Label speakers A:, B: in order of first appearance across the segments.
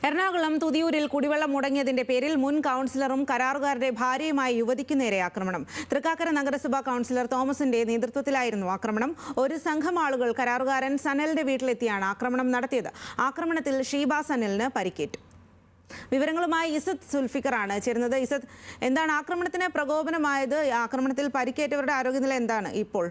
A: എറണാകുളം തുതിയൂരിൽ കുടിവെള്ളം മുടങ്ങിയതിന്റെ പേരിൽ മുൻ കൗൺസിലറും കരാറുകാരുടെ ഭാര്യയുമായ യുവതിക്ക് നേരെ ആക്രമണം. തൃക്കാക്കര നഗരസഭാ കൗൺസിലർ തോമസിന്റെ നേതൃത്വത്തിലായിരുന്നു ആക്രമണം. ഒരു സംഘം ആളുകൾ കരാറുകാരൻ സനലിന്റെ വീട്ടിലെത്തിയാണ് ആക്രമണം നടത്തിയത്. ആക്രമണത്തിൽ ഷീബ സനലിന് പരിക്കേറ്റു. വിവരങ്ങളുമായി ഇസത്ത് സുൽഫിക്കറാണ് ചേരുന്നത്. ഇസത്ത്, എന്താണ് ആക്രമണത്തിന് പ്രകോപനമായത്? ആക്രമണത്തിൽ പരിക്കേറ്റവരുടെ ആരോഗ്യനില എന്താണ് ഇപ്പോൾ?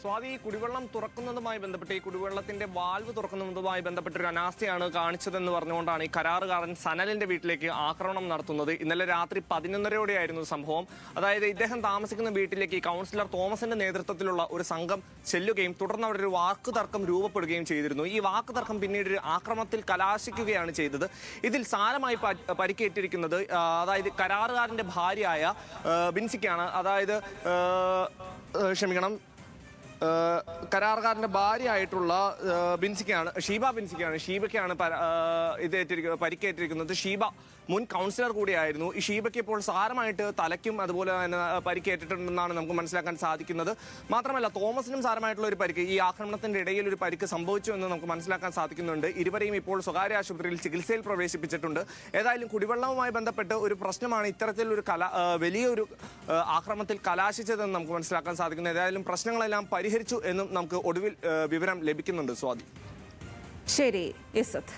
B: സ്വാതി, കുടിവെള്ളം തുറക്കുന്നതുമായി ബന്ധപ്പെട്ട് ഈ കുടിവെള്ളത്തിന്റെ വാൽവ് തുറക്കുന്നതുമായി ബന്ധപ്പെട്ട ഒരു അനാസ്ഥയാണ് കാണിച്ചതെന്ന് പറഞ്ഞുകൊണ്ടാണ് ഈ കരാറുകാരൻ സനലിന്റെ വീട്ടിലേക്ക് ആക്രമണം നടത്തുന്നത്. ഇന്നലെ രാത്രി 11:30 സംഭവം. അതായത് ഇദ്ദേഹം താമസിക്കുന്ന വീട്ടിലേക്ക് കൗൺസിലർ തോമസിന്റെ നേതൃത്വത്തിലുള്ള ഒരു സംഘം ചെല്ലുകയും തുടർന്ന് അവിടെ ഒരു വാക്കുതർക്കം രൂപപ്പെടുകയും ചെയ്തിരുന്നു. ഈ വാക്കുതർക്കം പിന്നീട് ഒരു ആക്രമണത്തിൽ കലാശിക്കുകയാണ് ചെയ്തത്. ഇതിൽ സാരമായി പരിക്കേറ്റിരിക്കുന്നത് അതായത് കരാറുകാരന്റെ ഭാര്യയായ ബിൻസിക്കാണ്. അതായത് കരാറുകാരന്റെ ഭാര്യയായിട്ടുള്ള ഷീബയ്ക്കാണ് പരിക്കേറ്റിരിക്കുന്നത്. ഷീബ മുൻ കൗൺസിലർ കൂടിയായിരുന്നു. ഈ ഷീബയ്ക്ക് ഇപ്പോൾ സാരമായിട്ട് തലയ്ക്കും അതുപോലെ തന്നെ പരിക്കേറ്റിട്ടുണ്ടെന്നാണ് നമുക്ക് മനസ്സിലാക്കാൻ സാധിക്കുന്നത്. മാത്രമല്ല തോമസിനും സാരമായിട്ടുള്ള ഒരു പരിക്ക്, ഈ ആക്രമണത്തിന്റെ ഇടയിൽ ഒരു പരിക്ക് സംഭവിച്ചു എന്ന് നമുക്ക് മനസ്സിലാക്കാൻ സാധിക്കുന്നുണ്ട്. ഇരുവരെയും ഇപ്പോൾ സ്വകാര്യ ആശുപത്രിയിൽ ചികിത്സയിൽ പ്രവേശിപ്പിച്ചിട്ടുണ്ട്. ഏതായാലും കുടിവെള്ളവുമായി ബന്ധപ്പെട്ട് ഒരു പ്രശ്നമാണ് ഇത്തരത്തിലൊരു വലിയൊരു ആക്രമണത്തിൽ കലാശിച്ചതെന്ന് നമുക്ക് മനസ്സിലാക്കാൻ സാധിക്കുന്നു. ഏതായാലും പ്രശ്നങ്ങളെല്ലാം പരിഹരിച്ചു എന്നും നമുക്ക് ഒടുവിൽ വിവരം ലഭിക്കുന്നുണ്ട്. സ്വാതി,
A: ശരി ഇസത്ത്.